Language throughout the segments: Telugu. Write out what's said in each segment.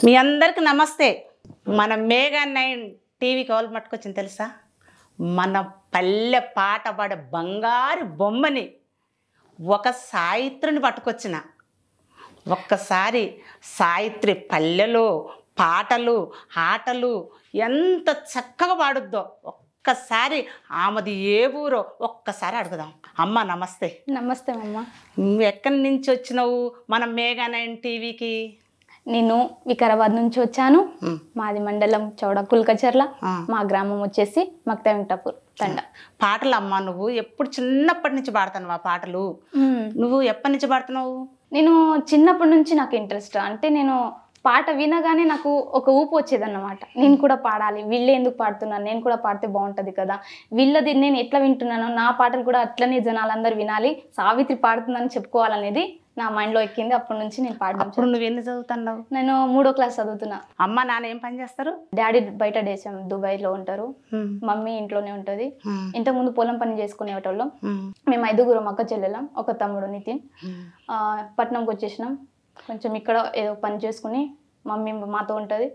మీ అందరికి నమస్తే. మన MEGA9 టీవీకి ఎవరు పట్టుకొచ్చింది తెలుసా? మన పల్లె పాట పాడే బంగారు బొమ్మని ఒక సాయిత్రిని పట్టుకొచ్చిన. ఒక్కసారి సాయిత్రి పల్లెలో పాటలు ఆటలు ఎంత చక్కగా పాడుద్దో ఒక్కసారి ఆమెది ఏ ఊరో ఒక్కసారి అడుగుదాం. అమ్మ నమస్తే. నమస్తే అమ్మ. నువ్వు ఎక్కడి నుంచి వచ్చినావు మన MEGA9 టీవీకి? నేను వికారాబాద్ నుంచి వచ్చాను. మాది మండలం చౌడ కుల్కచర్ల. మా గ్రామం వచ్చేసి మక్తా వెంకటాపూర్ తండ. పాటలు అమ్మ నువ్వు ఎప్పుడు చిన్నప్పటి నుంచి పాడుతున్నావు ఆ పాటలు? నువ్వు ఎప్పటి నుంచి పాడుతున్నావు? నేను చిన్నప్పటి నుంచి నాకు ఇంట్రెస్ట్, అంటే నేను పాట వినగానే నాకు ఒక ఊపు వచ్చేదన్నమాట. నేను కూడా పాడాలి, వీళ్ళే ఎందుకు పాడుతున్నాను, నేను కూడా పాడితే బాగుంటుంది కదా, వీళ్ళది నేను ఎట్లా వింటున్నాను, నా పాటలు కూడా అట్లనే జనాలందరూ వినాలి, సావిత్రి పాడుతుందని చెప్పుకోవాలనేది నా మైండ్లో ఎక్కింది. అప్పటి నుంచి నేను పాడడం. ఇప్పుడు నువ్వు ఎన్ని చదువుతున్నావు? నేను 3వ క్లాస్ చదువుతున్నా. అమ్మ నాన్న ఏం పని చేస్తారు? డాడీ బయట దేశం దుబాయ్లో ఉంటారు, మమ్మీ ఇంట్లోనే ఉంటుంది. ఇంతకుముందు పొలం పని చేసుకునేటోళ్ళం. మేము 5గురం అక్క చెల్లెలం, ఒక తమ్ముడు నితిన్. పట్నంకి వచ్చేసినాం. కొంచెం ఇక్కడ ఏదో పని చేసుకుని మమ్మీ మాతో ఉంటుంది,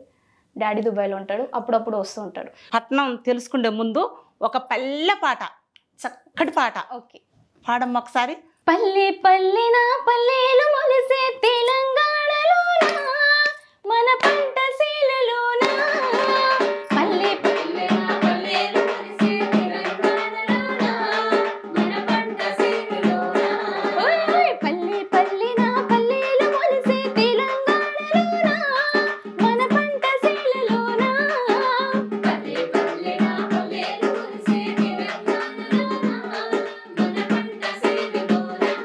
డాడీ దుబాయ్లో ఉంటాడు, అప్పుడప్పుడు వస్తూ ఉంటాడు. పట్నం తెలుసుకుండే ముందు ఒక పల్లె పాట, చక్కటి పాట ఓకే పాడమ్మ ఒకసారి. పల్లె పల్లెన పల్లెలు మొలిసే తెలంగాణలోనా, మన పంట శీలలోనా. పల్లె పల్లెన పల్లెలు మొలిసే తెలంగాణలోనా, మన పంట శీలలోనా. పల్లె పల్లెన పల్లెలు మొలిసే తెలంగాణలోనా, మన పంట శీలలోనా. పల్లె పల్లెన పల్లెలు మొలిసే తెలంగాణలోనా, మన పంట శీలలోనా.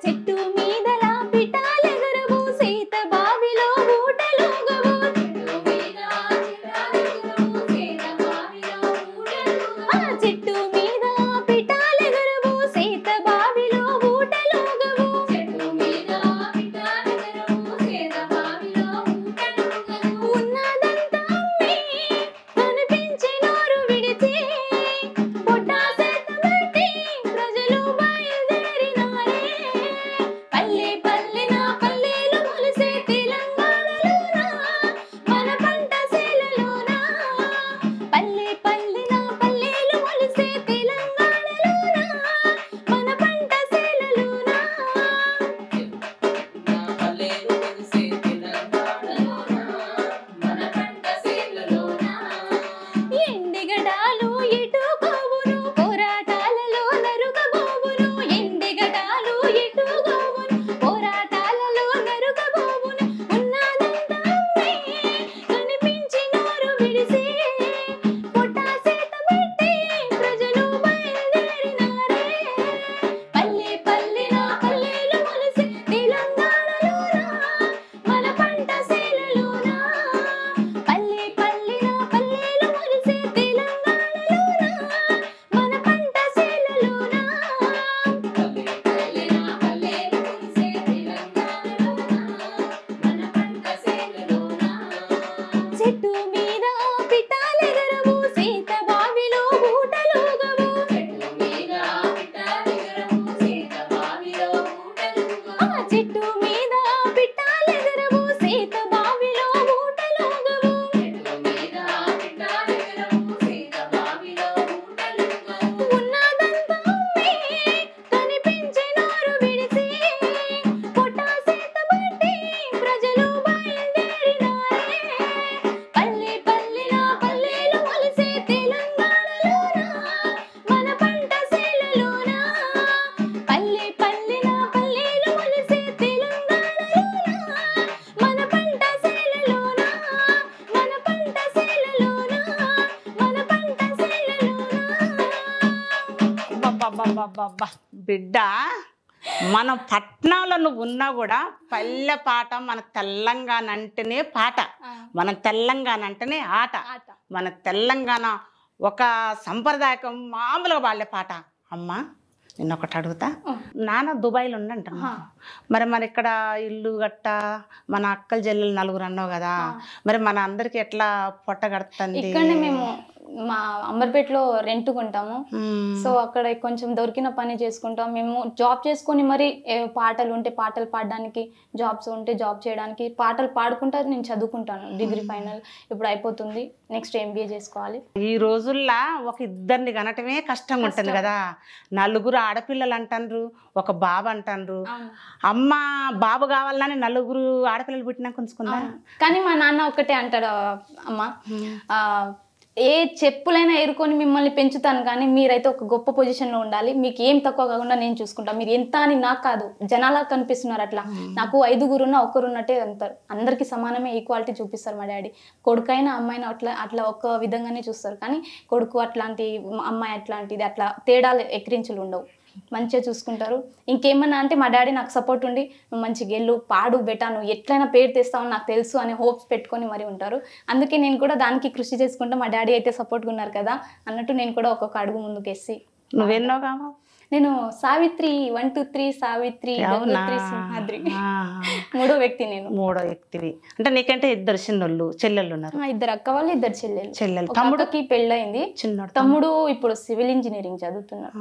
చెట్టు మీదల పిటాలెగురవు, సీత బావిలో ఊటలుగవు. చెట్టు మీద పిటాలెగురవు, సీత బావిలో ఊటలుగవు. ఉన్నదంతా అమ్మి కనిపించి నోరు విడిచి, పొట్టా చేత బట్టి ప్రజలు బయలుదేరినారే. పల్లె పల్లెన పల్లెలు మొలిసే తెలంగాణలోనా, మన పంట శీలలోనా. పల్లె పల్లెన పల్లెలు మొలిసే తెలంగాణలోనా, మన పంట శీలలోనా. ఎండిగడాలు ఎటు గోవును, పోరాటాలలో నరుకబోవును. ఎండిగడాలు ఎటు గోవును, పోరాటాలలో నరుకబోవును. ఉన్నదంతా అమ్మి కనిపించి నోరు విడిసి, పొట్టా చేత బట్టి ప్రజలు బయలుదేరినారే. పల్లె పల్లెన పల్లెలు మొలిసే తెలంగాణలోనా, మన పంట శీలలోనా. పల్లె పల్లెన పల్లెలు మొలిసే తెలంగాణలోనా, మన పంట శీలలోనా. పల్లె పల్లెన పల్లెలు మొలిసే తెలంగాణలోనా, మన పంట శీలలోనా. చెట్టు మీద పిటాలెగరవు, సీత బావిలో ఊటలుగవు. చెట్టు మీద పిటాలెగరవు, సీత బావిలో ఊటలుగవు. చెట్టు మీద పిటాలెగరవు, సీత బావిలో ఊటలుగవు. చెట్టు మీద పిటాలెగరవు, సీత బావిలో ఊటలుగవు. ఉన్నదంతా అమ్మి కనిపించి నోరు విడిసి, పొట్టా చేత బట్టి ప్రజలు బయలుదేరినారే. పల్లె పల్లెన పల్లెలు మొలిసే తెలంగాణలోనా, మన పంట శీలలోనా. పల్లె పల్లెన పల్లెలు మొలిసే తెలంగాణలోనా, మన పంట శీలలోనా. మన పంట శీలలోనా, మన పంట శీలలోనా. అబ్బబ్బబ్బబ్బబ్బబ్బా. బిడ్డ, మన పట్నంలో నువ్వు ఉన్నా కూడా పల్లె పాట మన తెలంగాణ అంటేనే పాట, మన తెలంగాణ అంటేనే ఆట. ఆట. మన తెలంగాణ ఒక సంప్రదాయకం మామూలుగా పాడే పాట. అమ్మ నిన్న ఒకటి అడుగుతా. నాన్న దుబాయ్లో ఉండంటున్నా, మరి ఇక్కడ ఇల్లు గట్ట మన అక్కల చెల్లెలు 4 అన్నావు కదా, మరి మన అందరికి ఎట్లా పొట్ట గడుతుంది? ఇక్కడనే మేము మా అంబర్పేటలో రెంట్ కొంటాము. సో అక్కడ కొంచెం దొరికిన పని చేసుకుంటాం. మేము జాబ్ చేసుకొని మరి పాటలు ఉంటే పాటలు పాడడానికి, జాబ్స్ ఉంటే జాబ్ చేయడానికి, పాటలు పాడుకుంటా నేను చదువుకుంటాను. డిగ్రీ ఫైనల్ ఇప్పుడు అయిపోతుంది, నెక్స్ట్ MBA చేసుకోవాలి. ఈ రోజుల్లో ఒక ఇద్దరిని కనటమే కష్టంగా ఉంటుంది కదా. నలుగురు ఆడపిల్లలు అంటారు, ఒక బాబు అంటారు. అమ్మ బాబు కావాలని నలుగురు ఆడపిల్లలు పుట్టినాక ఉంచుకుందా? కానీ మా నాన్న ఒకటే అంటాడు, అమ్మ ఏ చెప్పులైనా ఏరుకొని మిమ్మల్ని పెంచుతాను, కానీ మీరైతే ఒక గొప్ప పొజిషన్లో ఉండాలి, మీకు ఏం తక్కువ కాకుండా నేను చూసుకుంటా. మీరు ఎంత అని నాకు కాదు, జనాలకు కనిపిస్తున్నారు అట్లా. నాకు 5 ఒక్కరున్నట్టే అంటారు. అందరికీ సమానమే, ఈక్వాలిటీ చూపిస్తారు మా డాడీ. కొడుకైనా అమ్మాయినా అట్లా ఒక విధంగానే చూస్తారు. కానీ కొడుకు అట్లాంటి, అమ్మాయి అట్లాంటిది, అట్లా తేడాలు ఎక్కిరించులు ఉండవు. మంచిగా చూసుకుంటారు. ఇంకేమన్నా అంటే మా డాడీ నాకు సపోర్ట్ ఉండి, నువ్వు మంచిగా వెళ్ళు, పాడు బెటా, నువ్వు ఎట్లయినా పేరు తెస్తావు నాకు తెలుసు అనే హోప్స్ పెట్టుకొని మరి ఉంటారు. అందుకే నేను కూడా దానికి కృషి చేసుకుంటా. మా డాడీ అయితే సపోర్ట్గా ఉన్నారు కదా అన్నట్టు నేను కూడా ఒక్కొక్క అడుగు ముందుకేసి. నువ్వెన్నో కావా? నేను సావిత్రి 1 2 3 సావిత్రి సింహాద్రి 3వ వ్యక్తి. నేను 3వ వ్యక్తివి. అంటే నీకంటే 2 చిన్నోళ్ళు చెల్లెళ్ళు ఉన్నారు? 2 అక్క వాళ్ళు, 2 చెల్లెలు. తమ్ముడికి పెళ్ళయింది. చిన్నోడు తమ్ముడు ఇప్పుడు సివిల్ ఇంజనీరింగ్ చదువుతున్నాడు.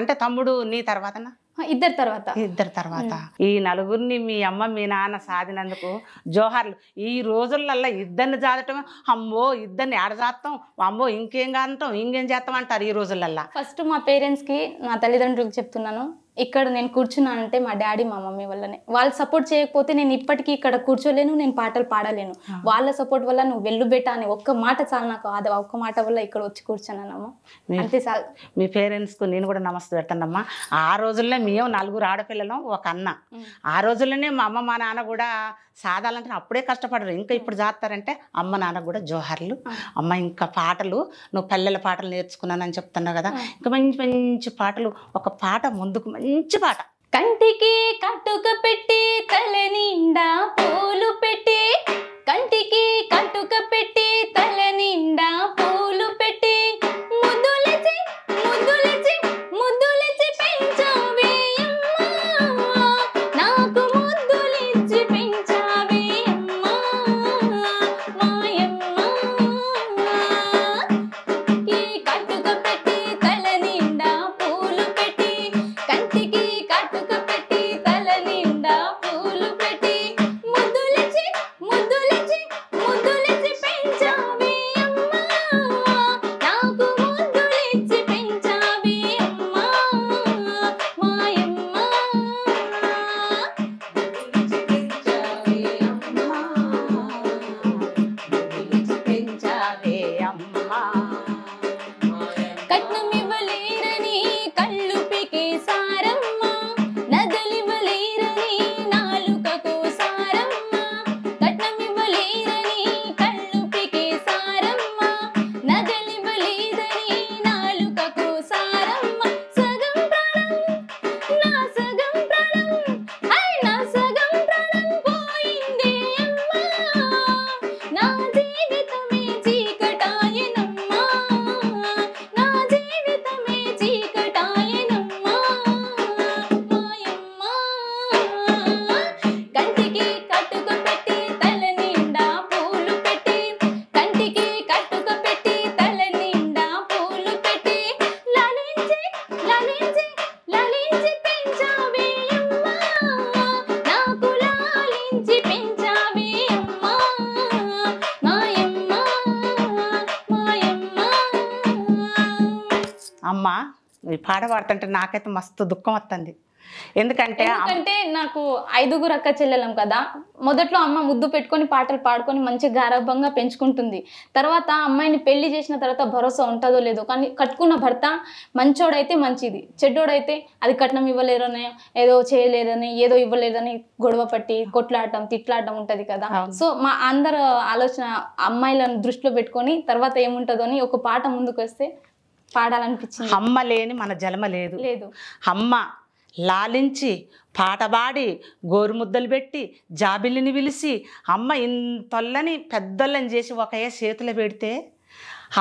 అంటే తమ్ముడు నీ తర్వాతనా? 2 తర్వాత. 2 తర్వాత. ఈ నలుగురిని మీ అమ్మ మీ నాన్న సాధినందుకు జోహార్లు. ఈ రోజులల్లో 2ని జాదటం, అమ్మో 2ని ఆడజాస్తాం, అమ్మో ఇంకేం కాదంటాం, ఇంకేం చేస్తాం అంటారు ఈ రోజులల్లో. ఫస్ట్ మా పేరెంట్స్కి, నా తల్లిదండ్రులకు చెప్తున్నాను, ఇక్కడ నేను కూర్చున్నానంటే మా డాడీ మా మమ్మీ వల్లనే. వాళ్ళు సపోర్ట్ చేయకపోతే నేను ఇప్పటికీ ఇక్కడ కూర్చోలేను, నేను పాటలు పాడలేను. వాళ్ళ సపోర్ట్ వల్ల నువ్వు వెళ్ళు బెటా అని ఒక్క మాట చాలు నాకు. అది ఒక్క మాట వల్ల ఇక్కడ వచ్చి కూర్చున్నానమ్మా, అంతే చాలు. మీ పేరెంట్స్కు నేను కూడా నమస్తే పెడతానమ్మా. ఆ రోజుల్లో మేము 4 ఆడపిల్లలం, ఒక అన్న. ఆ రోజుల్లోనే మా అమ్మ మా నాన్న కూడా సాధాలంటే అప్పుడే కష్టపడరు. ఇంకా ఇప్పుడు చేస్తారంటే అమ్మ నాన్న కూడా జోహార్లు. అమ్మ ఇంకా పాటలు, నువ్వు పల్లెల పాటలు నేర్చుకున్నానని చెప్తున్నావు కదా, ఇంకా మంచి మంచి పాటలు. ఒక పాట ముందుకు, మంచి పాట. కంటికి కట్టుక పెట్టి తల నిండా పూలు పెట్టి, కంటికి కట్టుక పెట్టి తల నిండా పూలు పెట్టి, ముద్దులిచి ముద్దులిచి ముద్దులిచి పెంచావే అమ్మా, నాకు ముద్దులిచి పెంచావే అమ్మా మాయమ్మ. ఈ కట్టుక పెట్టి తల నిండా పూలు పెట్టి, కంటికి కట్టుక పెట్టి తల నిండా పూలు పెట్టి, ముద్దులిచి ముద్దులిచి ముద్దులిచి పెంచావే అమ్మా, నాకు ముద్దులిచి పెంచావే అమ్మా మాయమ్మ. కట్నమివ్వలేరని కళ్ళు పీకేసారమ్మ, నగలివ్వలేరని నాలుకకు సారమ్మ. కట్నమివ్వలేరని కళ్ళు పీకేసారమ్మ, నగలివ్వలేరని నాలుకకు సారమ్మ. సగం ప్రాణం నా సగం ప్రాణం, నా సగం ప్రాణం పోయిందే అమ్మా, నా జీవితమే చీకటాయనమ్మా, నా జీవితమే చీకటాయనమ్మా మాయమ్మ. కంటికి కట్టుక పెట్టి తల నిండా పూలు పెట్టి, కంటికి కట్టుక పెట్టి తల నిండా పూలు పెట్టి, లలించి లలించి లలించి పెంచావే అమ్మా, నాకు లాలించి పెంచావే అమ్మా మాయమ్మ మాయమ్మ. అమ్మ ఈ పాట పాడుతుంటే నాకైతే మస్తు దుఃఖం వస్తుంది. ఎందుకంటే నాకు 5 అక్క చెల్లెలం కదా. మొదట్లో అమ్మ ముద్దు పెట్టుకొని పాటలు పాడుకొని మంచిగా గారాభంగా పెంచుకుంటుంది. తర్వాత అమ్మాయిని పెళ్లి చేసిన తర్వాత భరోసా ఉంటుందో లేదో, కానీ కట్టుకున్న భర్త మంచోడైతే మంచిది, చెడ్డోడైతే అది కట్నం ఇవ్వలేరని, ఏదో చేయలేదని, ఏదో ఇవ్వలేదని గొడవ పట్టి కొట్లాడటం తిట్లాడటం ఉంటది కదా. సో మా అందరు ఆలోచన అమ్మాయిలను దృష్టిలో పెట్టుకొని తర్వాత ఏముంటుందో అని ఒక పాట ముందుకు వస్తే పాడాలనిపించింది. అమ్మ లేని మన జన్మ లేదు. లేదు. అమ్మ లాలించి పాట పాడి గోరుముద్దలు పెట్టి జాబిల్లిని పిలిచి అమ్మ ఇంతొల్లని పెద్దోళ్ళని చేసి ఒక చేతిలో పెడితే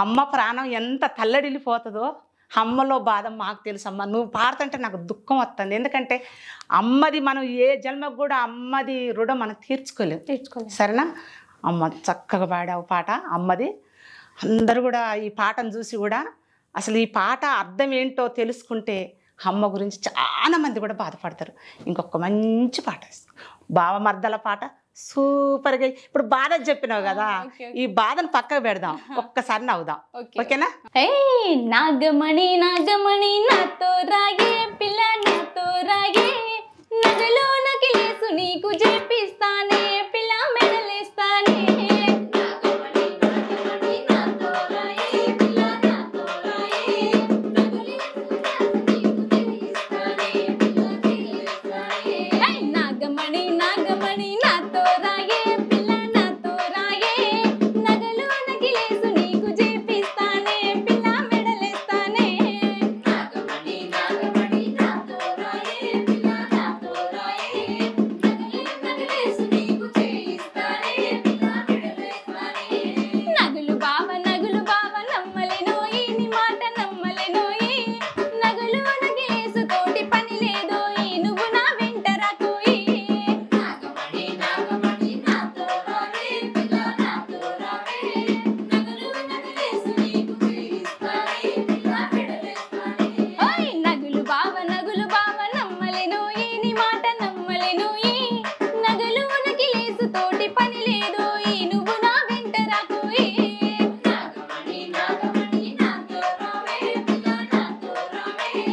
అమ్మ ప్రాణం ఎంత తల్లడిల్లిపోతుందో, అమ్మలో బాధ మాకు తెలుసు. అమ్మ నువ్వు పాడుతుంటే నాకు దుఃఖం వస్తుంది. ఎందుకంటే అమ్మది మనం ఏ జన్మకు కూడా అమ్మది రుణం మనం తీర్చుకోలేము. సరేనా? అమ్మ చక్కగా పాడావు పాట అమ్మది. అందరూ కూడా ఈ పాటను చూసి కూడా అసలు ఈ పాట అర్థం ఏంటో తెలుసుకుంటే అమ్మ గురించి చాలా మంది కూడా బాధపడతారు. ఇంకొక మంచి పాట బావమర్దల పాట సూపర్గా. ఇప్పుడు బాధ చెప్పినావు కదా, ఈ బాధను పక్కకు పెడదాం, ఒక్కసారి నవ్వుదాం, ఓకేనా? నాగమణి నాగమణి నాతో రాగే పిల్ల నాతో రాగే, నగలో నకిలేసు నీకు చేపిస్తానే పిల్ల మెడలేస్తానే. నాగమణి నాగమణి నాతో రాగే పిల్ల నాతో రాగే, నగలో నకిలేసు నీకు చేపిస్తానే పిల్ల మెడలేస్తానే. నాగమణి నాగమణి నాతో రాగే పిల్ల నాతో రాగే, నగలేసు నీకు చేయిస్తానే పిల్ల మెడలేస్తానే. నగులు బావ నమ్మలేనోయి నీ మాట నమ్మలేనోయి, నగులు నగిలేసు తోటి పని లేదోయి నువ్వు నా వెంట రాకోయి. నాగమణి నాగమణి నాతో రాగే పిల్ల నాతో రాగే, నగులు నగిలేసు నీకు చేయిస్తానే పిల్ల మెడలేస్తానే. ఓయ్ నగులు బావ నమ్మలేనోయి నీ మాట నమ్మలేనోయి, నగులు నగిలేసు తోటి పని లేదోయి నువ్వు నా వెంట రాకోయి. నాగమణి నాగమణి నాతో రాగే పిల్ల నాతో రాగే,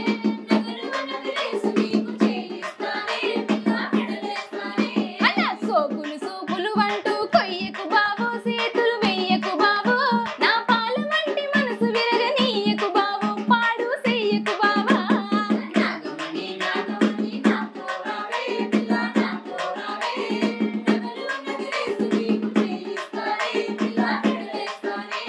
నగులు నగిలేసు నీకు చేయిస్తానే పిల్ల మెడలేస్తానే. అలా సోకులు అంటూ కొయ్యకు బావో, చేతులు వెయ్యకు బావో, నా పాలు వంటి మనసు విరగనీయకు బావో, పాడు చెయ్యకు బావా. నాగమణి నాగమణి నాతో రాగే పిల్ల నాతో రాగే, నగులు నగిలేసు నీకు చేయిస్తానే పిల్ల మెడలేస్తానే.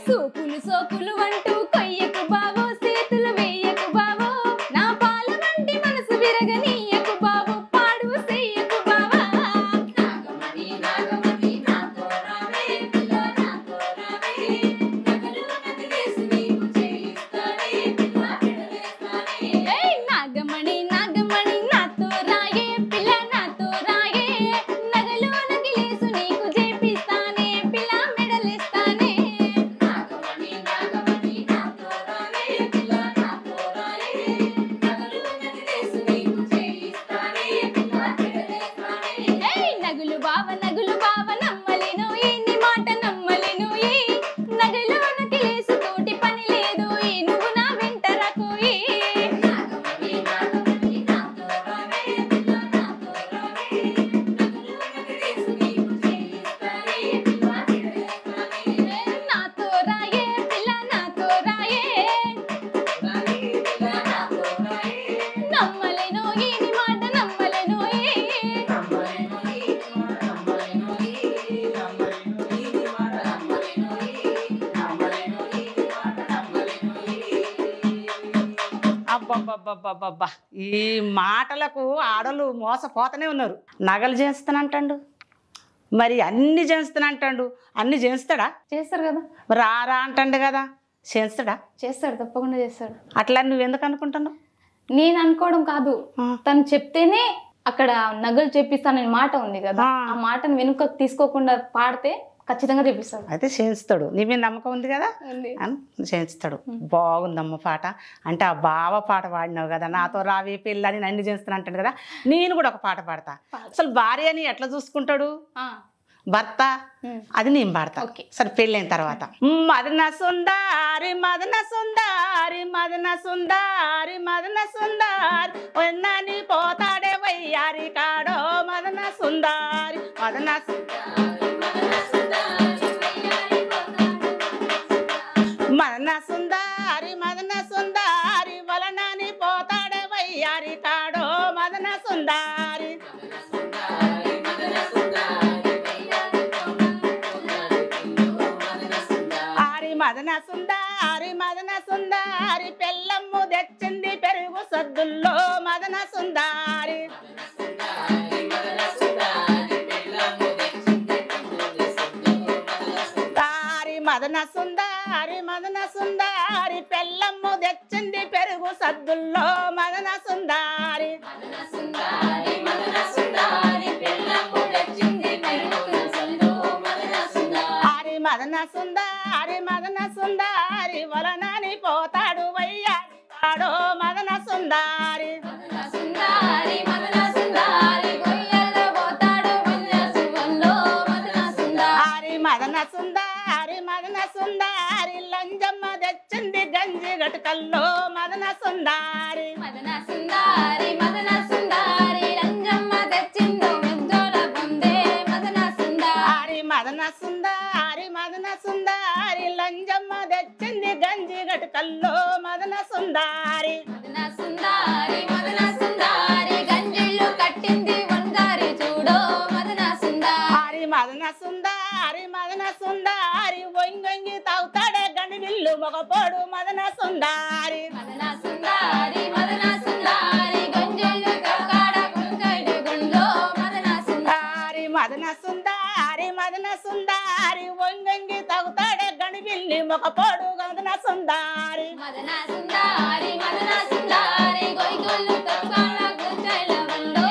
సోకులు అంటూ కొయ్యకు బావో, చేతులు వెయ్యకు బావో, నా పాలు వంటి మనసు విరగనీయకు బావో, పాడు చెయ్యకు బావా. నాగమణి నాగమణి నాతో రాగే పిల్ల నాతో రాగే, నగులు నగిలేసు నీకు చేయిస్తానే పిల్ల మెడలేస్తానే. నాగమణి నాగమణి నాతో రాగే పిల్ల నాతో రాగే, నగలు నగిలేసు నీకు చేపిస్తానే పిల్ల మెడలేస్తానే. నాగమణి నాగమణి నాతో రాగే పిల్ల నాతో రాగే, నగలు నగిలేసు నీకు చేయిస్తానే పిల్ల మెడలేస్తానే. నగులు బావ నమ్మలేనోయి నీ మాట నమ్మలేనోయి, నగలు నగిలేసు తోటి పని లేదోయి నువ్వు నా వెంట రాకోయి. నాగమణి నాగమణి నాతో రాగే పిల్ల నాతో రాగే, నగలు నగిలేసు నీకు చేయిస్తానే పిల్ల మెడలేస్తానే. నాతో రాగే పిల్ల నాతో రాగే, నమ్మలేనోయి నీ మాట నమ్మలేనోయి. అబ్బబ్బబ్బబ్బబ్బా, ఈ మాటలకు ఆడలు మోసపోతూనే ఉన్నారు. నగలు చేస్తానంటాడు, మరి అన్ని చేస్తానంటాడు, అన్ని చేస్తాడా? చేస్తారు కదా, రారా అంటాడు కదా, చేస్తాడా? చేస్తాడు, తప్పకుండా చేస్తాడు. అట్లా నువ్వెందుకు అనుకుంటున్నావు? నేను అనుకోవడం కాదు, తను చెప్తేనే అక్కడ నగలు చేపిస్తానని మాట ఉంది కదా, ఆ మాటను వెనుక తీసుకోకుండా పాడితే ఖచ్చితంగా చేపిస్తాడు. అయితే చేస్తాడు, నీ మీద నమ్మకం ఉంది కదా అని చేస్తాడు. బాగుందమ్మ పాట. అంటే ఆ బావ పాట పాడినావు కదా, నాతో రావే పిల్లని నన్ను చేస్తాను అంటాడు కదా, నేను కూడా ఒక పాట పాడతా. అసలు భార్యని ఎట్లా చూసుకుంటాడు భర్త, అది నేను పాడతా. సరే పెళ్ళైన తర్వాత. మదన సుందారి మదన సుందారి మదన సుందారి మదన సుందారి వన్నాని పోతాడే వయ్యారి కాడో మదన సుందారి మదన మదన సుందారి మదన సుందారి వలనాని పోతాడే వయ్యారి కాడో మదన సుందారి. మదన సుందారి మదన సుందారి పెళ్ళమ్ము తెచ్చింది పెరుగు సద్దుల్లో మదన సుందారి. మదన సుందారి మదన సుందారి పెళ్ళమ్ము తెచ్చింది పెరుగు సద్దుల్లో మదన సుందారి. మదన సుందారి వలనని పోతాడు వయ్యారి కాడో మదన సుందారి మదన సుందారి లంజమ్మ తెచ్చింది గంజి గటుకల్లో మదన సుందారి లంజమ్మ తెచ్చిందో మెద్దోల బొందే మదన సుందారి మదన సుందారి లంజమ్మ తెచ్చింది గంజి గటుకల్లో మదన సుందారి గంజిళ్ళు కట్టింది వంగారి చూడో మదన సుందారి వంగి తాగుతాడే గణివిల్లు మగపోడు మదన సుందారి గంజిళ్ళు కక్కాడ గుంగైడి గుండో మదన సుందారి వంగి తాగుతాడే గణివిల్లి మగపోడు మదన సుందారి గొయ్గొల్లు కక్కాడ గుంగైల వండో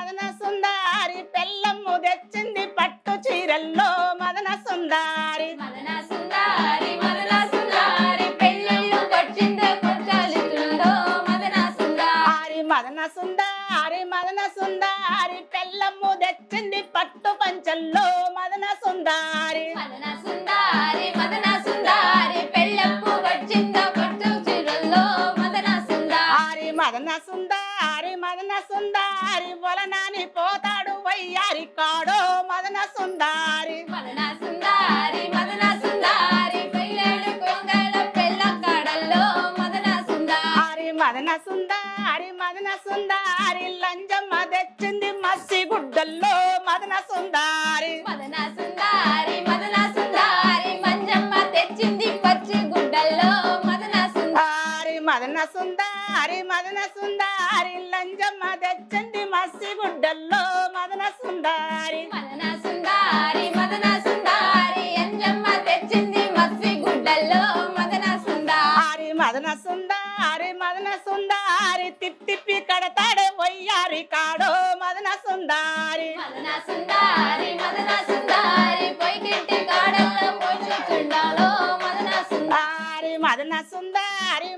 మదన సుందారి పెళ్ళమ్ము తెచ్చింది పట్టు చీరల్లో మదన సుందారి పెళ్ళిళ్ళు కొచ్చిందే కొచ్చాలితుండో మదన సుందారి పెళ్ళమ్ము తెచ్చింది పట్టు పంచల్లో మదన సుందారి పెళ్ళప్పు కొచ్చిందో కొట్టు చీరల్లో మదన సుందారి వలనాని పోతాడు వయ్యారి కాడో మదన సుందారి పెళ్ళేడు కొంగళ పెళ్ళ కాడల్లో మదన సుందారి లంజమ్మ తెచ్చింది మస్సి గుడ్డల్లో మదన సుందారి మంజమ్మ తెచ్చింది పచ్చి గుడ్డల్లో మదన సుందారి లంజమ్మ తెచ్చింది మస్సి గుడ్డల్లో మదన సుందారి ఎంజమ్మ తెచ్చింది మస్సి గుడ్డల్లో మదన సుందారి తిప్పి కడతాడే వయ్యారి కాడో మదన సుందారి పొయ్యికింటి కాడల్లో పోచుచుండాలో మదన సుందారి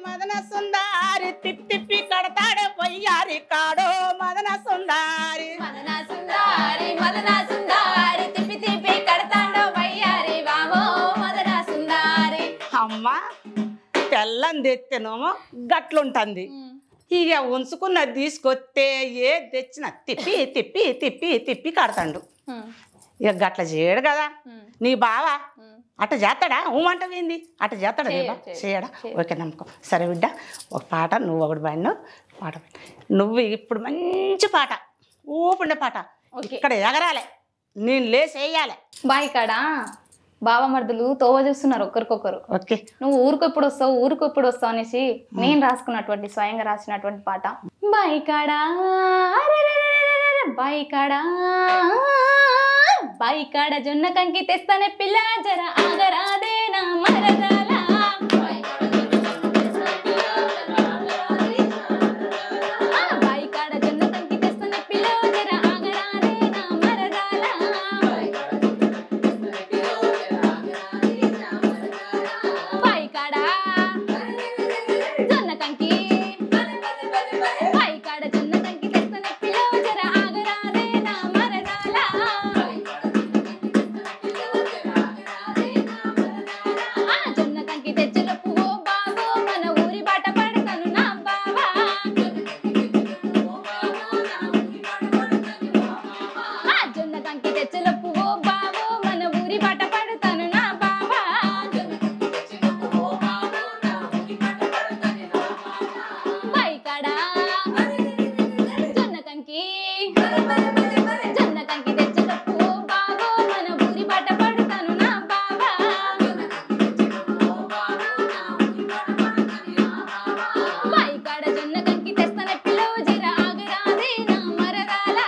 తిప్పి కడతాడే వయ్యారి కాడో మదన సుందారి తిప్పి కడతాడో వయ్యారి బామో మదన సుందారి అమ్మ తెల్లం తెత్తేనేమో గట్లుంటుంది ఇక ఉంచుకున్నది తీసుకొస్తే ఏ తెచ్చిన తిప్పి కడతాడు ఇక గట్ల చేయడు కదా నీ బావా అట్ట చేస్తాడా ఊమంటవింది అట్ట చేస్తాడా నీ బావ చేయడా ఓకే నమ్మకం సరే బిడ్డ ఒక పాట నువ్వు ఒకటి పాడినావు పాట నువ్వు ఇప్పుడు మంచి పాట ఊపుండే పాట ఇక్కడ ఎగరాలే నేను లేసేయాలి బాయ్ కాడా బావమర్దులు తోవ చూస్తున్నారు ఒకరికొకరు. ఓకే, నువ్వు ఊరికి ఎప్పుడు వస్తావు అనేసి నేను రాసుకున్నటువంటి స్వయంగా రాసినటువంటి పాట. బాయికాడా బాయికాడా బాయికాడ జొన్న కంకి తెస్తానే పిల్ల జర ఆగరాదే నా మరదాల. బాయికాడ జొన్న కంకి తెస్తానే పిల్ల జర ఆగరాదే నా మరదాల. బాయికాడ జొన్న కంకి బాయికాడ జొన్న కంకి తెస్తానే పిల్ల జర ఆగరాదే నా మరదాల. జొన్న కంకి తెచ్చినప్పు ఓ బాబు మన ఊరి బాట పడతాను నా బావా. జొన్న కంకి తెచ్చినప్పు ఓ బాబు మన ఊరి బాట పడతాను నా బావా. బాయికాడా జొన్న కంకి తెచ్చినప్పు ఓ బాబు మన ఊరి బాట పడతాను నా బావా. బాయికాడ జొన్న కంకి తెస్తానే పిల్లవు జర ఆగరాదే నా మరదాల.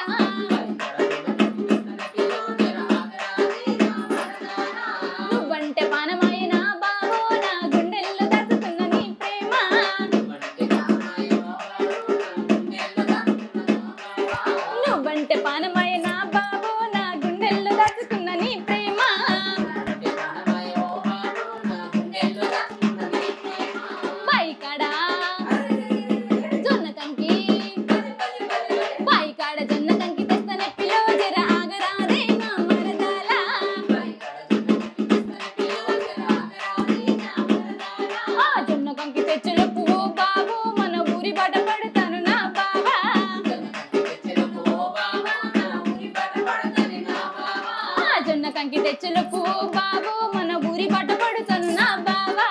కంకి తెచ్చులకు బాబు మన ఊరి బట్ట పడుతాను నా బావా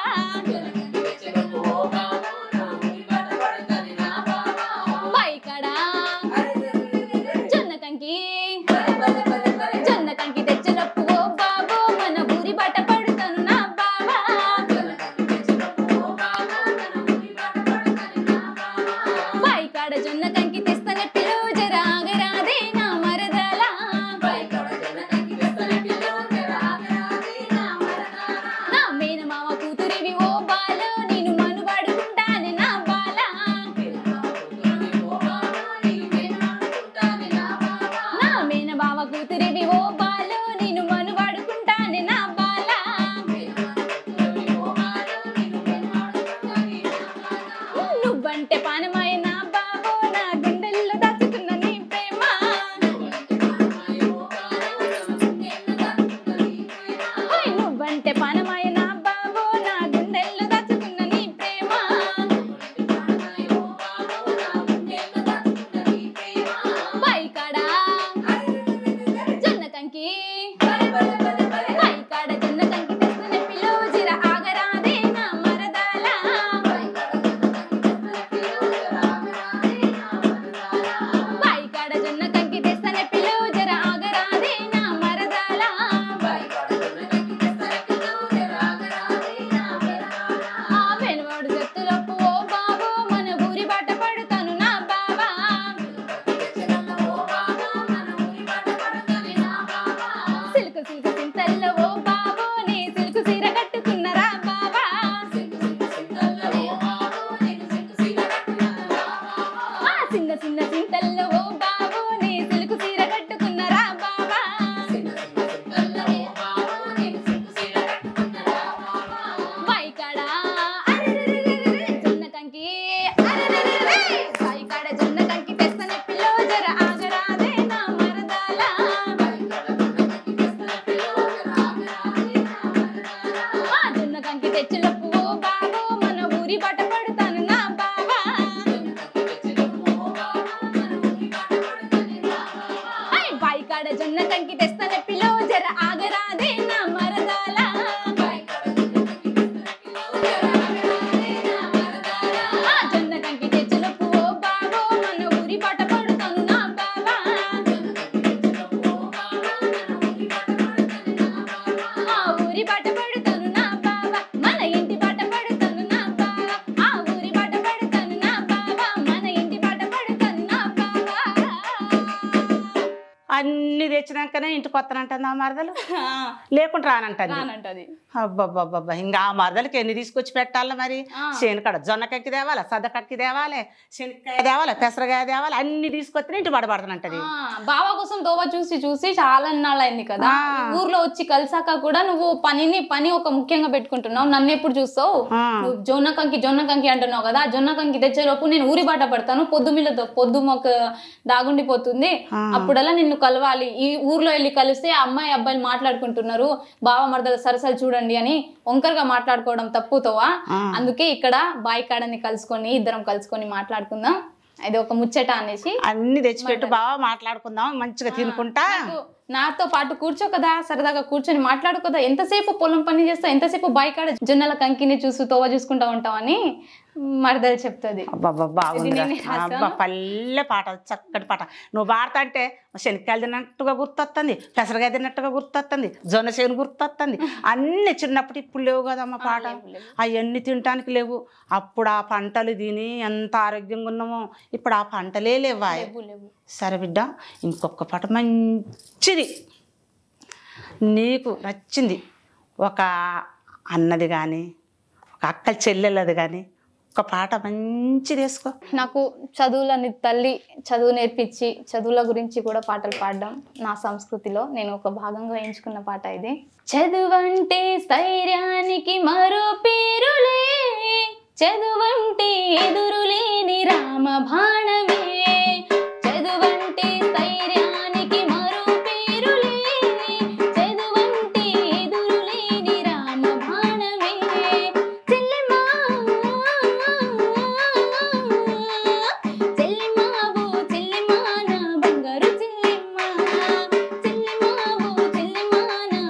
బైకడా జొన్న కంకి తెచ్చులకు బాబు మన ఊరి బట్ట పడుతాను నా బావా బైకడ జొన్న కంకి తెస్తనే పిలువు జరాగరాదే నా మరదలా నా మేనమామ కూతురివి ఓ బాలు నేను మనువాడుకుంటానే నా బాలా నా మేనమామ కూతురివి ఓ బాలు నేను మనువాడుకుంటానే నా బాలా నువ్వంటే పానమాయ నా బాబో నా గుండెల్లో దాచుకున్న నీ ప్రేమ నువ్వంటే పానమాయ నా బాబో నా గుండెల్లో దాచుకున్న నీ ప్రేమ బైకాడా జొన్న కంకి బైకాడ జొన్న కంకి తెస్తనే పిలువు జిర ఆగరాదే నా మరదలా బైకాడ జొన్న కంకి తెస్తనే పిలువు జర ఆగరాదే నా మరదలా ఆ వెనువాడు జత్తులకు ఓ బాబు మన ఊరి బాట పడుతాను నా బావా సిల్కు సింతల్లో ఓ బాబు నీ సిల్కు సీర కట్టుకున్నరా బావా ఆ చిన్న సింతల్లో ఓ బాబు నీ సిల్కు సీర కట్టుకున్నరా బావా బైకాడా జొన్న కంకి బైకాడ జొన్న కంకి తెస్తనే పిలువు జర ఆగరాదే నా మరదలా ఆ జొన్న కంకి తెచ్చులకు ఓ బాబు మన ఊరి బట్ట పడుతాను నా బావా బైకాడ జొన్న కంకి తెస్తనే పిలువు జర ఆగరాదే నా మరదలా ఆ జొన్న కంకి తెచ్చులకు ఓ బాబు మన ఊరి బట్ట పడుతాను నా బావా ఆ ఊరి బట్ట పడుతాను నా బావా మన ఇంటి బట్ట పడుతాను నా బావా ఆ ఊరి బట్ట పడుతాను నా బావా మన ఇంటి బట్ట పడుతాను నా బావా అన్ని తెచ్చినాకనే ఇంటికి వస్తానంటుంది ఆ మరదలు లేకుండా రానంటుంది రానంటది అబ్బబ్బబ్బబ్బా ఇంకా ఆ మరదలకి ఎన్ని తీసుకొచ్చి పెట్టాలి మరి శనకాడ జొన్న కక్కి తేవాలి సద్ద కక్కి తేవాలి శనక్కాయ తేవాలి పెసరకాయ తేవాలి అన్ని తీసుకొస్తే ఇంటి పడబడుతుంటది బావ కోసం దోవ చూసి చూసి చాలా నాళ్ళు అయింది కదా ఊర్లో వచ్చి కలిసాక కూడా నువ్వు పని ఒక ముఖ్యంగా పెట్టుకుంటున్నావు నన్ను ఎప్పుడు చూస్తావు నువ్వు జొన్న కంకి అంటున్నావు కదా జొన్న కంకి తెచ్చేలోపు నేను ఊరి బాట పడతాను పొద్దు మొక్క దాగుండిపోతుంది అప్పుడల్లా నిన్ను కలవాలి ఈ ఊర్లో వెళ్ళి కలిస్తే అమ్మాయి అబ్బాయిలు మాట్లాడుకుంటున్నారు బావ మరదల సరసలు చూడండి అని వంకరగా మాట్లాడుకోవడం తప్పుతోవా అందుకే ఇక్కడ బాయ్ కాడని కలుసుకొని ఇద్దరం కలుసుకొని మాట్లాడుకుందాం అది ఒక ముచ్చట అనేసి అన్ని తెచ్చిపెట్టు బాగా మాట్లాడుకుందాం మంచిగా తినుకుంటా నాతో పాటు కూర్చో కదా సరదాగా కూర్చొని మాట్లాడు కదా ఎంతసేపు పొలం పని చేస్తావు ఎంతసేపు బాయ్ కాడ జొన్నల కంకిని చూస్తూ తోవ చూసుకుంటా ఉంటావని మరదలు చెప్తుంది పల్లె పాట చక్కటి పాట నువ్వు పాడతా అంటే శనక్కాయలు తిన్నట్టుగా గుర్తొస్తుంది పెసరకాయ తిన్నట్టుగా గుర్తొస్తుంది జొన్న చేను గుర్తొస్తుంది అన్ని చిన్నప్పుడు ఇప్పుడు లేవు కదమ్మ పాట అవన్నీ తినటానికి లేవు అప్పుడు ఆ పంటలు తిని ఎంత ఆరోగ్యంగా ఉన్నామో ఇప్పుడు ఆ పంటలే లేవా సరే బిడ్డ ఇంకొక పాట మంచిది నీకు నచ్చింది ఒక అన్నది కానీ ఒక అక్క చెల్లెలది కానీ ఒక పాట మంచిది వేసుకో నాకు చదువులని తల్లి చదువు నేర్పించి చదువుల గురించి కూడా పాటలు పాడడం నా సంస్కృతిలో నేను ఒక భాగంగా ఎంచుకున్న పాట ఇది చదువంటే స్థైర్యానికి మరో పేరులే చదువంటే ఎదురులేని రామ బాణమే చదువంటే స్థైర్యానికి మరో పేరులే చదువంటే ఎదురులేని రామ బాణమే చెల్లెమ్మా చెల్లెమ్మావో చెల్లెమ్మా నా బంగారు చెల్లెమ్మా చెల్లెమ్మావో చెల్లెమ్మా నా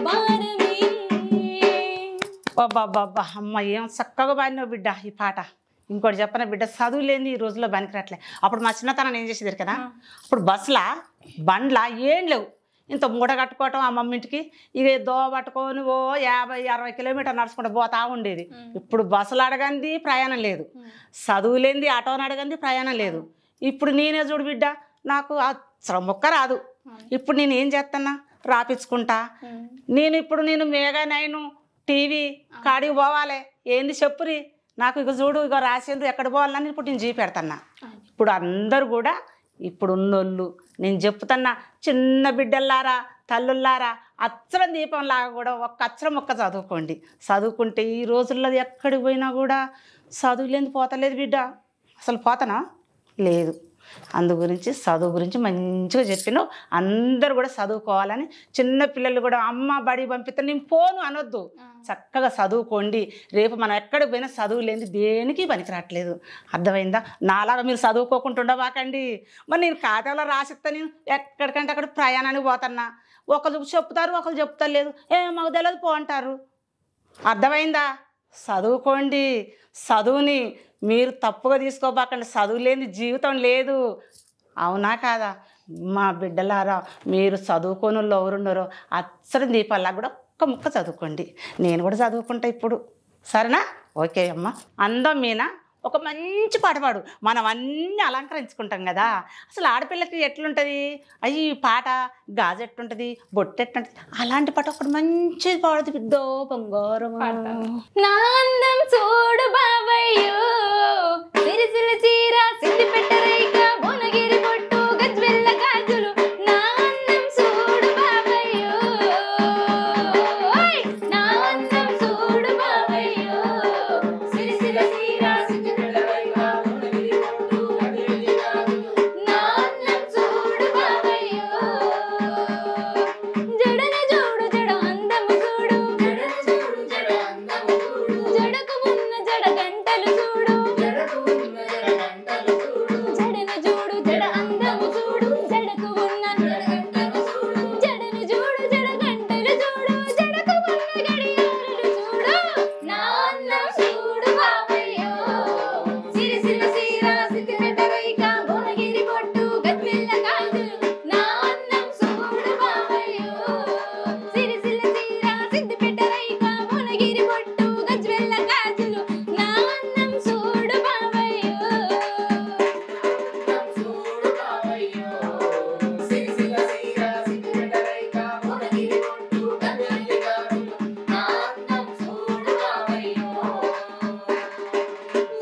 భారమే. బాబా అమ్మ ఏం చక్కగా పాడినావు బిడ్డ ఈ పాట. ఇంకోటి చెప్పన బిడ్డ, చదువు లేని ఈ రోజుల్లో పనికిరట్లే. అప్పుడు మా చిన్నతనం ఏం చేసేది కదా, అప్పుడు బస్సులా బండ్లా ఏం లేవు, ఇంత మూట కట్టుకోవటం ఆ మమ్మింటికి, ఇక దోవ పట్టుకొని 50-60 కిలోమీటర్లు నడుచుకుంటూ పోతా ఉండేది. ఇప్పుడు బస్సులు అడగంది ప్రయాణం లేదు, చదువు లేనిది ఆటోని అడగంది ప్రయాణం లేదు. ఇప్పుడు నేనే చూడు బిడ్డ, నాకు అసలు మొక్క రాదు. ఇప్పుడు నేను ఏం చేస్తున్నా, రాపించుకుంటా. నేను మేఘా నైను టీవీ కాడికి పోవాలి, ఏంది చెప్పురి నాకు, ఇక చూడు ఇక రాసిండ్రు ఎక్కడ పోవాలని ఇప్పుడు నేను చూపెడతాన్నా. ఇప్పుడు అందరు కూడా ఇప్పుడు ఉన్నోళ్ళు నేను చెప్తున్నా, చిన్న బిడ్డల్లారా తల్లుల్లారా అచ్చరం దీపంలాగా కూడా ఒక్క అచ్చరం ఒక్క చదువుకోండి. చదువుకుంటే ఈ రోజుల్లో ఎక్కడికి పోయినా కూడా చదువు లేని పోతలేదు బిడ్డ, అసలు పోతానా లేదు. అందు గురించి చదువు గురించి మంచిగా చెప్పినావు. అందరు కూడా చదువుకోవాలని, చిన్న పిల్లలు కూడా అమ్మ బడి పంపిస్తే నేను పోను అనొద్దు, చక్కగా చదువుకోండి. రేపు మనం ఎక్కడికి పోయినా చదువు లేని దేనికి పనికి రావట్లేదు, అర్థమైందా? నాలాగా మీరు చదువుకోకుండా ఉండబాకండి. మరి నేను ఖాతాలో రాసిస్తా, నేను ఎక్కడికంటే అక్కడ ప్రయాణానికి పోతున్నా, ఒకరు చెప్తారు ఒకరు చెప్తలేదు, మాకు తెలియదు పో అంటారు. అర్థమైందా? చదువుకోండి. చదువుని మీరు తప్పుగా తీసుకోబాకండి, చదువు లేని జీవితం లేదు. అవునా కాదా? మా బిడ్డలారా మీరు చదువుకోని వాళ్ళు ఎవరున్నారో అచ్చరం దీపాల్లా కూడా ఒక్క ముక్క చదువుకోండి. నేను కూడా చదువుకుంటా ఇప్పుడు, సరేనా? ఓకే అమ్మ. అందం మీనా ఒక మంచి పాట పాడు, మనం అన్నీ అలంకరించుకుంటాం కదా. అసలు ఆడపిల్లకి ఎట్లుంటుంది, అయ్యి పాట గాజు ఎట్లుంటుంది, బొట్టు ఎట్లుంటుంది, అలాంటి పాట ఒకటి మంచిది పాడుతుంది బిడ్డో బంగారం. నా అందం చూడు బాబయ్యో, సిరిసిల చీర సిద్ధి పెట్టరైక భువనగిరి పొట్టు గజ్వెల్ల గాజులు. నా అందం చూడు బాబయ్యో, నా అందం చూడు బాబయ్యో, సిరిసిల చీర సిద్ధి పెట్టరైక భువనగిరి పొట్టు గజ్వెల్ల గాజులు. నా అందం చూడు బాబయ్యో, జడన చూడు జడ అందము చూడు, జడన చూడు జడ అందము చూడు, జడకు ఉన్న జడ గంటలు చూడు, జడకు ఉన్న జడ గంటలు చూడు, జడన చూడు జడ అందము చూడు, జడకు ఉన్న జడ గంటలు చూడు, జడన చూడు జడ గంటలు చూడు, జడకు ఉన్న గడియారలు చూడు. నా అందం చూడు బాబయ్యో, సిరిసిల చీర సిద్ధి పెట్టరైక భువనగిరి పొట్టు గజ్వెల్ల గాజులు. నా అందం చూడు బాబయ్యో, సిరిసిల చీర సిద్ధి పెట్టరైక భువనగిరి పొట్టు గజ్వెల్ల గాజులు. నా అందం చూడు బాబయ్యో, చూడు బాబయ్యో, సిరిసిల చీర సిద్ధి పెట్టరైక భువనగిరి పొట్టు గజ్వెల్ల గాజులు. నా అందం చూడు బాబయ్యో,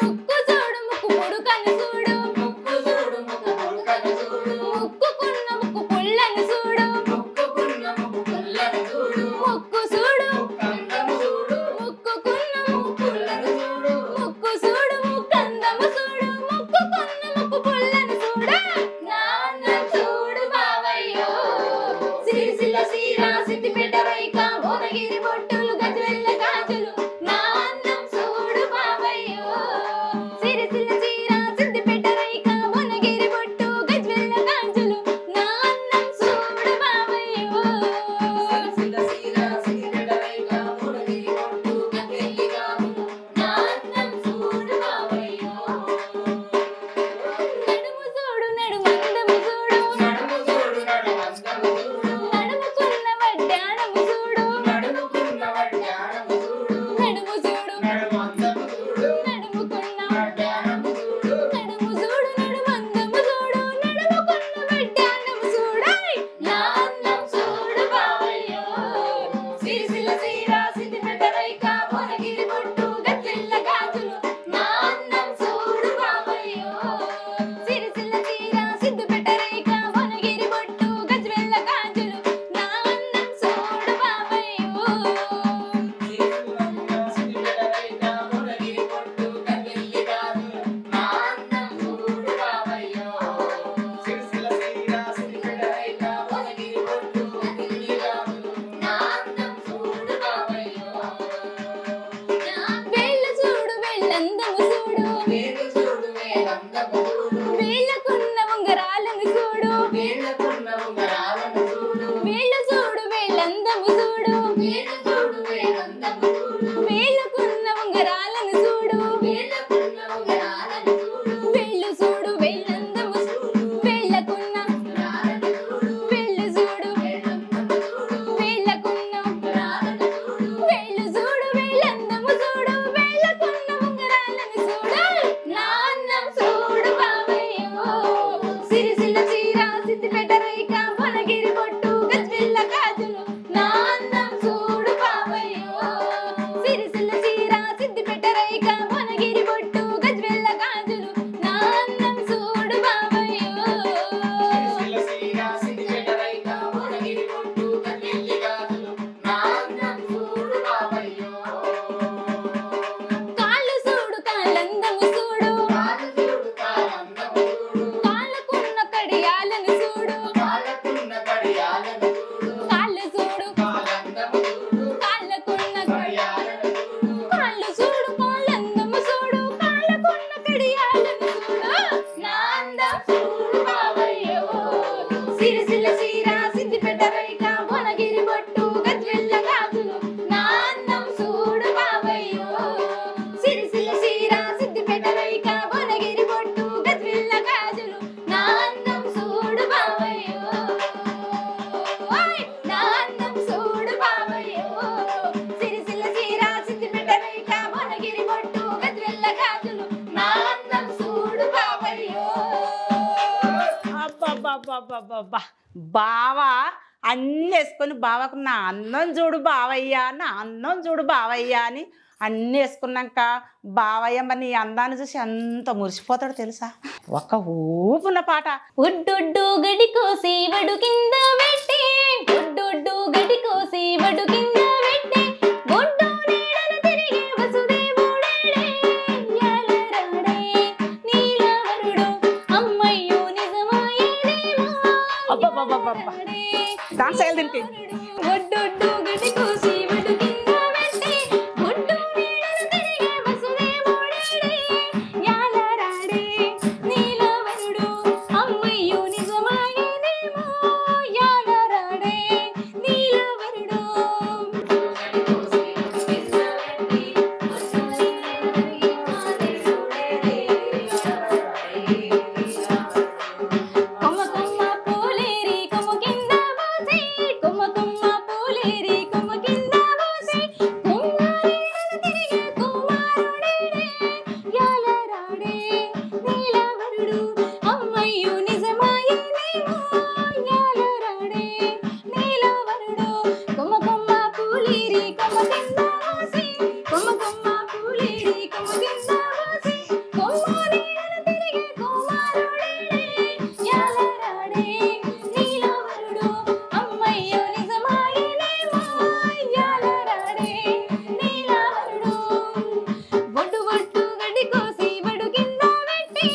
ముక్కు చూడు ముక్కు పొడుకను చూడు, ముక్కు చూడు ముక్కు పొడుకను చూడు, ముక్కుకున్న ముక్కు పుల్లను చూడు, ముక్కుకున్న ముక్కు పుల్లను చూడు, ముక్కు చూడు ముక్కందము చూడు, ముక్కుకున్న ముక్కు పుల్లను చూడు, ముక్కు చూడు ముక్కందము చూడు, ముక్కుకున్న ముక్కు పుల్లను చూడు. నా అందం చూడు బాబయ్యో, సిరిసిల్ల చీర సిద్ధి పెట్టరైక భువనగిరి పొట్టులు గజ్వెల్ల గాజులు. నా అందం చూడు బాబయ్యో, సిరిసిల్ల చీర సిద్ధి పెట్టరైక భువనగిరి పొట్టు గజ్వెల్ల గాజులు. నా అందం చూడు బాబయ్యో, సిరిసిల్ల చీర సిద్ధి పెట్టరైక భువనగిరి పొట్టు గజ్వెల్ల గాజులు. నా అందం చూడు బాబయ్యో, నడుము చూడు నడుమందము చూడు, నడుము చూడు నడుమందము చూడు, నడుముకున్న వడ్డాణము చూడు, నడుముకున్న వడ్డాణము చూడు, నడుము చూడు నడుమందము చూడు, నడుముకున్న వడ్డాణము చూడు, నడుము చూడు నడుమందము చూడు, నడుముకున్న వడ్డాణము చూడు. నా అందం చూడు బాబయ్యో, సిరిసిల్ల చీర సిద్ధి పెట్టరైక భువనగిరి పొట్టు గజ్వెల్ల గాజులు. నా అందం చూడు బాబయ్యో, సిరిసిల్ల చీర సిద్ధి పెట్టరైక భువనగిరి పొట్టు గజ్వెల్ల గాజులు. నా అందం చూడు బాబయ్యో, సిరిసిల్ల చీర సిద్ధి పెట్టరైక భువనగిరి పొట్టు గజ్వెల్ల గాజులు. నా అందం చూడు బాబయ్యో, సిరిసిల్ల చీర సిద్ధి పెట్టరైక భువనగిరి పొట్టు గజ్వెల్ల గాజులు. నా అందం చూడు బాబయ్యో, వేళ్ళు చూడు వేళ్ళందము చూడు, వేళ్ళు చూడు వేళ్ళందము చూడు, వేళ్ళకున్న ఉంగరాలను చూడు, వేళ్ళకున్న ఉంగరాలను చూడు, వేళ్ళు చూడు వేళ్ళందము చూడు, వేళ్ళకున్న ఉంగరాలను చూడు వేళ్ళు చూడు వేళ్ళందము వేళ్ళకున్న వేళ్ళు చూడు వేళ్ళకున్న వేళ్ళు చూడు వేళ్ళందము చూడు వేళ్ళకున్న ఉంగరాలను చూడు నా అందం చూడు బావయ్యో సిరిసిల్ల చీర సిద్దిపేట రేఖ భువనగిరి బొట్టు గజ్వెల్ల గాజులు నా అందం చూడు బావయ్యో సిరిసిల్ల చీర సిద్దిపేట రేఖ భువనగిరి బొట్టు గజ్వెల్ల గాజులు నా అందం చూడు బావయ్యో కాళ్ళు చూడు కాళ్ళందము చూడు కాళ్ళకున్న కడియాలను చూడు కాళ్ళు చూడు కాళ్ళకున్న కాళ్ళు చూడు కాళ్ళందము చూడు కాళ్ళకున్న కడియాలను చూడు నా అందం చూడు బావయ్యో సిరిసిల్ల చీర సిద్దిపేట రేఖ భువనగిరి బొట్టు గజ్వెల్ల గాజులు నా అందం చూడు బావయ్యో సిరిసిల్ల చీర సిద్దిపేట రేఖ భువనగిరి బొట్టు గజ్వెల్ల గాజులు నా అందం చూడు బావయ్యో ఓయ్ నా అందం చూడు బావయ్యో సిరిసిల్ల చీర సిద్దిపేట రేఖ భువనగిరి బొట్టు గజ్వెల్ల గాజులు నా అందం చూడు బావయ్యో అబ్బబ్బబ్బబ్బబ్బబ్బా బావా అన్నీ వేసుకొని బావకు నా అందం చూడు బావయ్యా నా అందం చూడు బావయ్యా అని అన్నీ వేసుకున్నాక బావయ్య మరి నీ అందాన్ని చూసి ఎంత మురిసిపోతాడు తెలుసా ఒక ఊపున్న పాట ఒడ్డొడ్డు గడి కోసి వడు కింద పెట్టి ఒడ్డొడ్డు గడి కోసి వడు కింద పెట్టి ఒడ్డు నీడన తిరిగే వసుదేవుడేడే యాలరాడే నీలవరుడు అమ్మయ్యో నిజమాయేనేమో అబ్బబ్బబ్బబ్బబ్బా డాన్స్ అయ్యాలి దీనికి ఒడ్డొడ్డు గడి కోసి వడు కింద పెట్టి ఒడ్డు నీడన తిరిగే వసుదేవుడేడే యాలరాడే నీలవరుడు అమ్మయ్యో నిజమాయేనేమో యాలరాడే నీలవరుడు కొమ్మ కొమ్మ పూలేరి కొమ్మ కింద పోసి కొమ్మ కొమ్మ పూలేరి కొమ్మ కింద పోసి కుమారుడన తిరిగే కుమారుడేడే యాలరాడే నీలవరుడు అమ్మయ్యో నిజమాయేనేమో యాలరాడే నీలవరుడు కొమ్మ కొమ్మ పూలేరి కొమ్మ కింద పోసి కొమ్మ కొమ్మ పూలేరి కొమ్మ కింద పోసి కుమారుడన తిరిగే కుమారుడేడే యాలరాడే నీలవరుడు అమ్మయ్యో నిజమాయేనేమో యాలరాడే నీలవరుడు ఒడ్డు ఒడ్డు గడి కోసి వడు కింద పెట్టి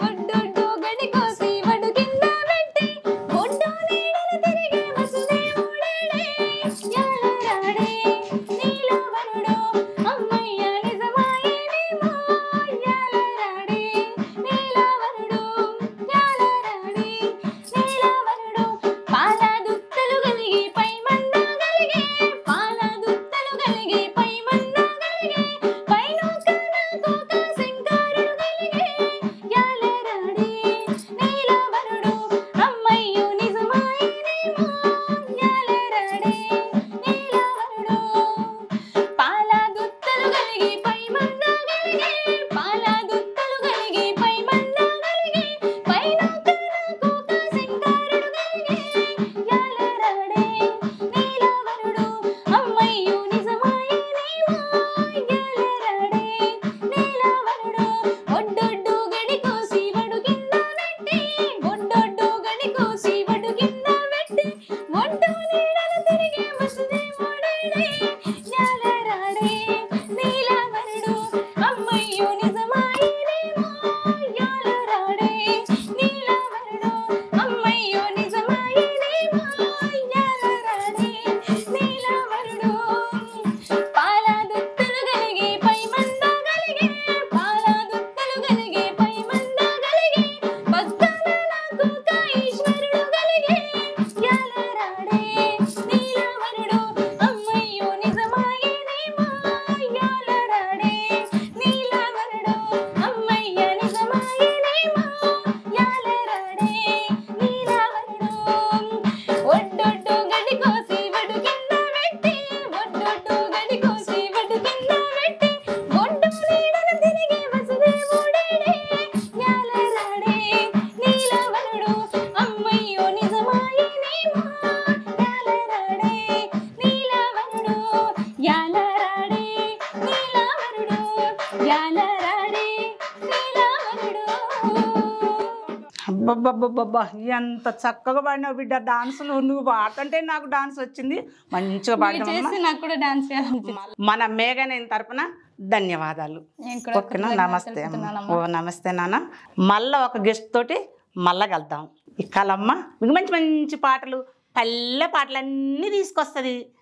ఒడ్డొడ్డు గడి కోసి వడు కింద పెట్టి ఒడ్డు నీడన తిరిగే వసుదేవుడేడే యాలరాడే నీలవరుడు జాలరాడే శ్రీరాముడు. అబ్బబ్బబ్బబ్బబ్బా ఎంత చక్కగా పాడినావు బిడ్డ డాన్సులు. నువ్వు పాడుతుంటే నాకు డాన్స్ వచ్చింది, మంచిగా మీరు పాడినావు. చేస్తే నాకు కూడా డాన్స్ చేయాలనిపిస్తుంది. మన మేఘనేని తరపున ధన్యవాదాలు. నేను కూడా ఓకేనా? నమస్తే అమ్మ. ఓ నమస్తే నాన్న. మళ్ళీ ఒక గెస్ట్ తోటి మళ్ళా కలుద్దాం. ఈ కలమ్మ మీకు మంచి మంచి పాటలు, పల్లె పాటలన్నీ తీసుకొస్తుంది.